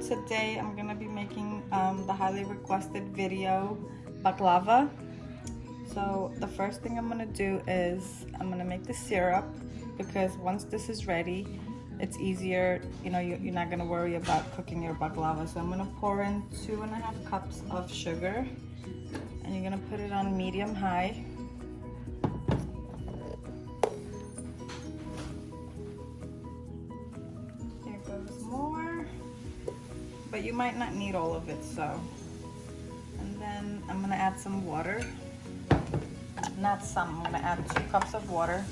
today I'm gonna be making the highly requested video, baklava. So the first thing I'm gonna do is I'm gonna make the syrup, because once this is ready, it's easier, you know, you're not gonna worry about cooking your baklava. So I'm gonna pour in 2.5 cups of sugar, and you're gonna put it on medium high. Here goes more, but you might not need all of it, so. And then I'm gonna add some water. Not some, I'm gonna add 2 cups of water.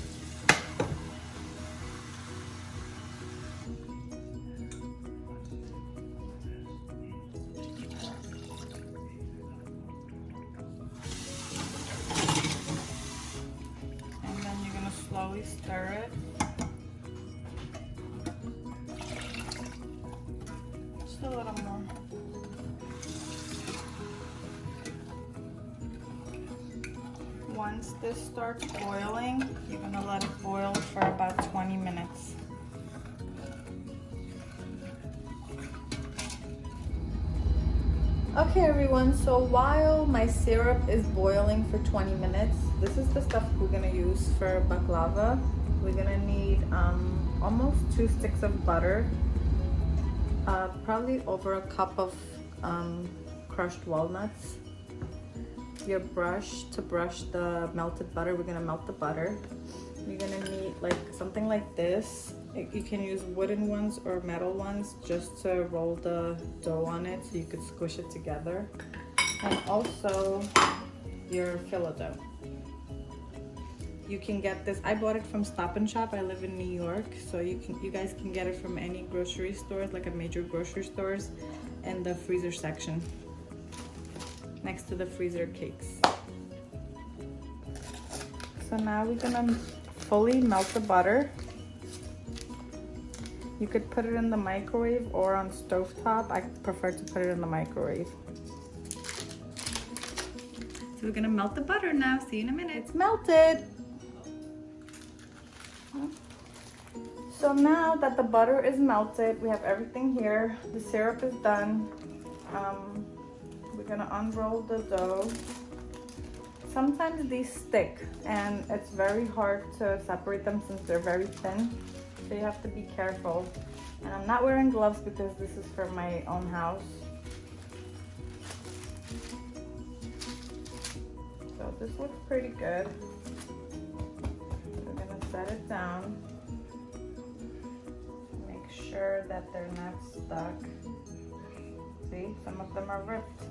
And then you're gonna slowly stir it. Just a little more. Once this starts boiling, you're gonna let it boil for about 20 minutes. Okay everyone, so while my syrup is boiling for 20 minutes, this is the stuff we're gonna use for baklava. We're gonna need almost 2 sticks of butter, probably over a cup of crushed walnuts. Your brush to brush the melted butter. We're gonna melt the butter. You're gonna need like something like this. You can use wooden ones or metal ones just to roll the dough on it so you could squish it together. And also your filo dough. You can get this, I bought it from Stop and Shop. I live in New York, so you guys can get it from any grocery stores, like a major grocery stores, and the freezer section next to the freezer cakes. So now we're gonna fully melt the butter. You could put it in the microwave or on stovetop. I prefer to put it in the microwave. So we're gonna melt the butter now. See you in a minute. It's melted. So now that the butter is melted, we have everything here. The syrup is done. We're gonna unroll the dough. Sometimes these stick and it's very hard to separate them since they're very thin, so you have to be careful. And I'm not wearing gloves because this is for my own house. So this looks pretty good. We're gonna set it down. Make sure that they're not stuck. See, some of them are ripped.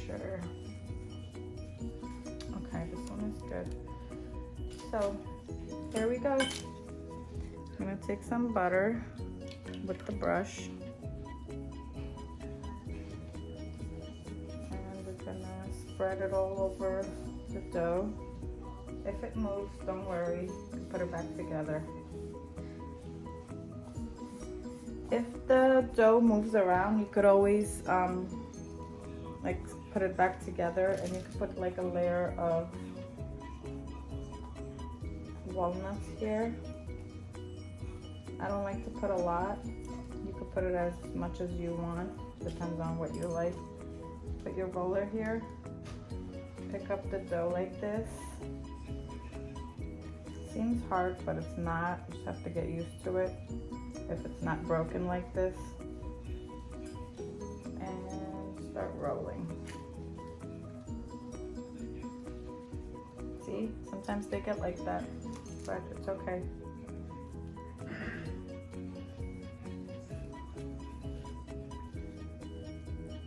Sure. Okay, this one is good. So here we go. I'm gonna take some butter with the brush, and we're gonna spread it all over the dough. If it moves, don't worry, put it back together. If the dough moves around, you could always like put it back together, and you could put like a layer of walnuts here. I don't like to put a lot. You could put it as much as you want, depends on what you like. Put your roller here, pick up the dough like this. Seems hard, but it's not. You just have to get used to it if it's not broken like this. And start rolling. See, sometimes they get like that, but it's okay.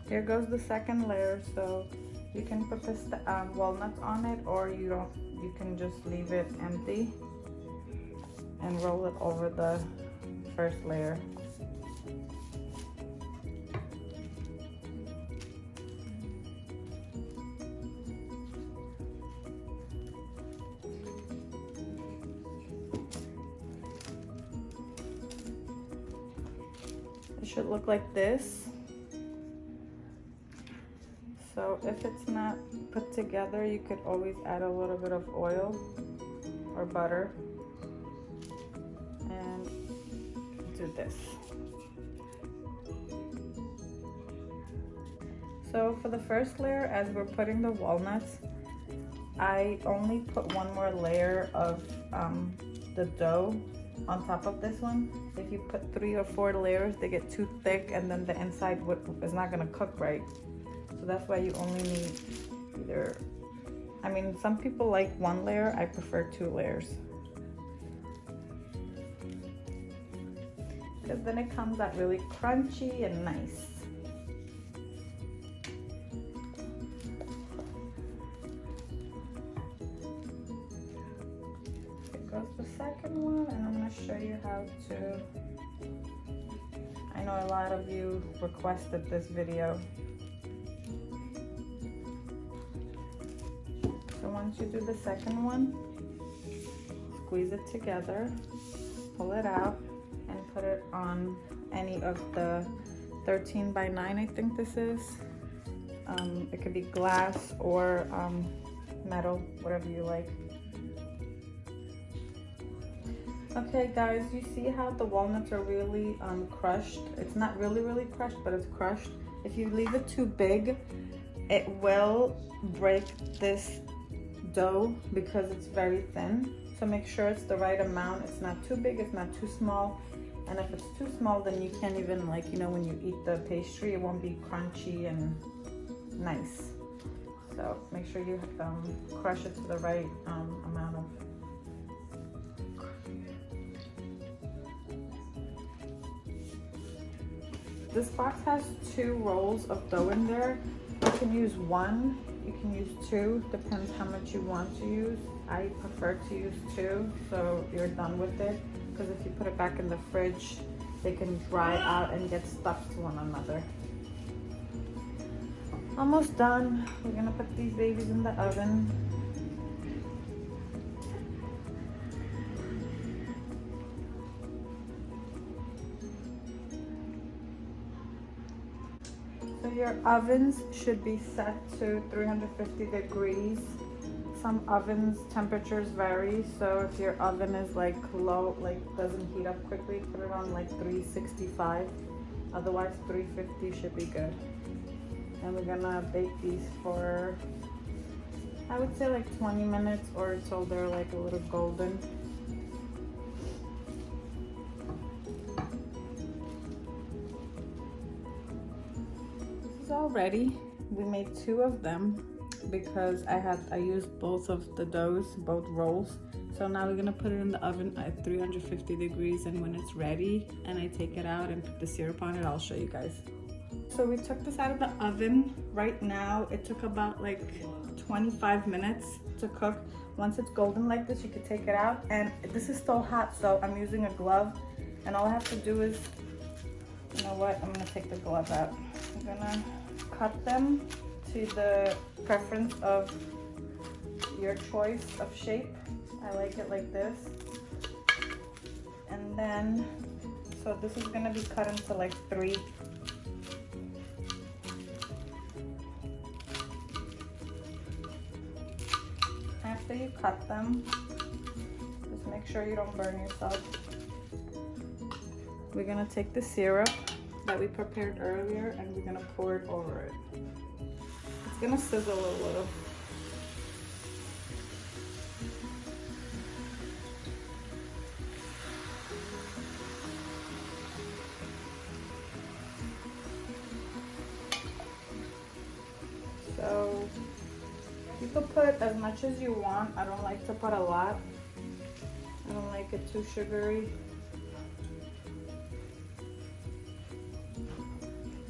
Here goes the second layer. So you can put walnuts on it, or you can just leave it empty and roll it over the first layer. It should look like this. So if it's not put together, you could always add a little bit of oil or butter. and do this. So for the first layer, as we're putting the walnuts, I only put one more layer of the dough on top of this one. If you put 3 or 4 layers, they get too thick and then the inside is not gonna cook right. So that's why you only need either, I mean, some people like 1 layer, I prefer 2 layers. Because then it comes out really crunchy and nice. The second one, and I'm going to show you how to, I know a lot of you requested this video. So once you do the second one, squeeze it together, pull it out, and put it on any of the 13 by 9, I think this is. It could be glass or metal, whatever you like. Okay guys, you see how the walnuts are really crushed? It's not really crushed, but it's crushed. If you leave it too big, it will break this dough because it's very thin. So make sure it's the right amount. It's not too big, it's not too small. And if it's too small, then you can't even, like, you know, when you eat the pastry, it won't be crunchy and nice. So make sure you crush it to the right amount of. This box has 2 rolls of dough in there. You can use 1, you can use 2, depends how much you want to use. I prefer to use 2, so you're done with it. Because if you put it back in the fridge, they can dry out and get stuck to one another. Almost done. We're gonna put these babies in the oven. So your ovens should be set to 350 degrees. Some ovens temperatures vary, so if your oven is like low, like doesn't heat up quickly, put it on like 365. Otherwise 350 should be good. And we're gonna bake these for, I would say like 20 minutes or till they're like a little golden. This is all ready. We made 2 of them because I used both of the doughs, both rolls. So now we're gonna put it in the oven at 350 degrees, and when it's ready and I take it out and put the syrup on it, I'll show you guys. So we took this out of the oven. Right now it took about like 25 minutes to cook. Once it's golden like this, you can take it out, and this is still hot, so I'm using a glove, and all I have to do is, you know what, I'm gonna take the glove out. I'm gonna cut them to the preference of your choice of shape. I like it like this. And then, so this is gonna be cut into like 3. After you cut them, just make sure you don't burn yourself. We're gonna take the syrup that we prepared earlier and we're gonna pour it over it. It's gonna sizzle a little. So you can put as much as you want. I don't like to put a lot. I don't like it too sugary.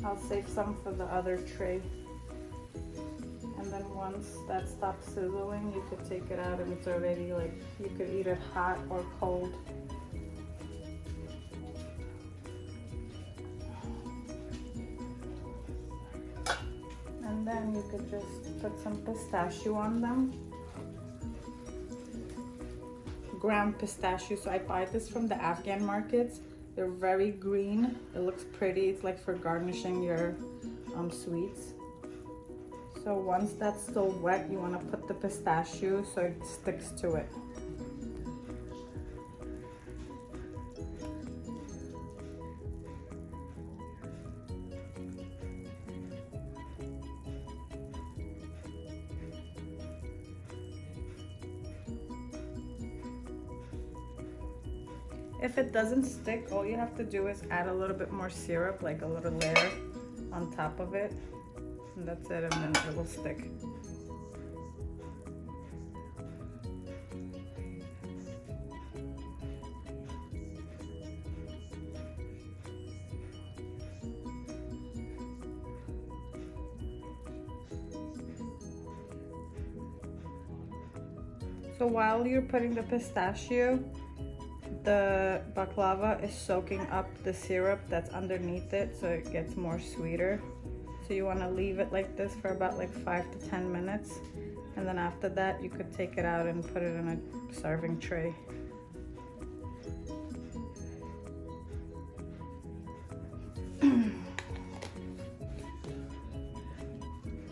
I'll save some for the other tray. And then once that stops sizzling, you could take it out and it's already like, you could eat it hot or cold. And then you could just put some pistachio on them. Ground pistachio. So I buy this from the Afghan markets. They're very green. It looks pretty. It's like for garnishing your sweets. So once that's still wet, you want to put the pistachio so it sticks to it. If it doesn't stick, all you have to do is add a little bit more syrup, like a little layer on top of it. And that's it, and then it will stick. So while you're putting the pistachio, the baklava is soaking up the syrup that's underneath it, so it gets more sweeter. So you want to leave it like this for about like 5 to 10 minutes, and then after that you could take it out and put it in a serving tray.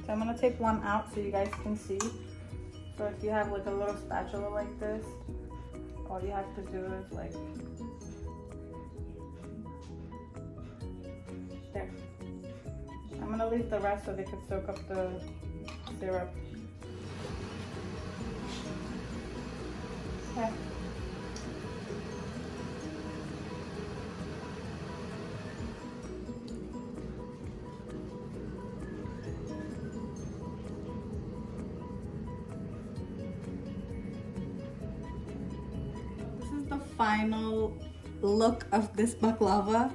So I'm gonna take one out so you guys can see. So if you have like a little spatula like this, all you have to do is like, there. I'm gonna leave the rest so they can soak up the syrup. Okay. Final look of this baklava.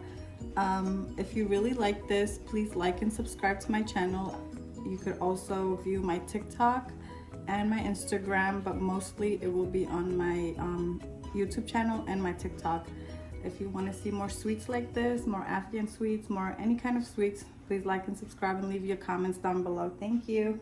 If you really like this, please like and subscribe to my channel. You could also view my TikTok and my Instagram, but mostly it will be on my YouTube channel and my TikTok. If you want to see more sweets like this, more Afghan sweets, more any kind of sweets, please like and subscribe and leave your comments down below. Thank you.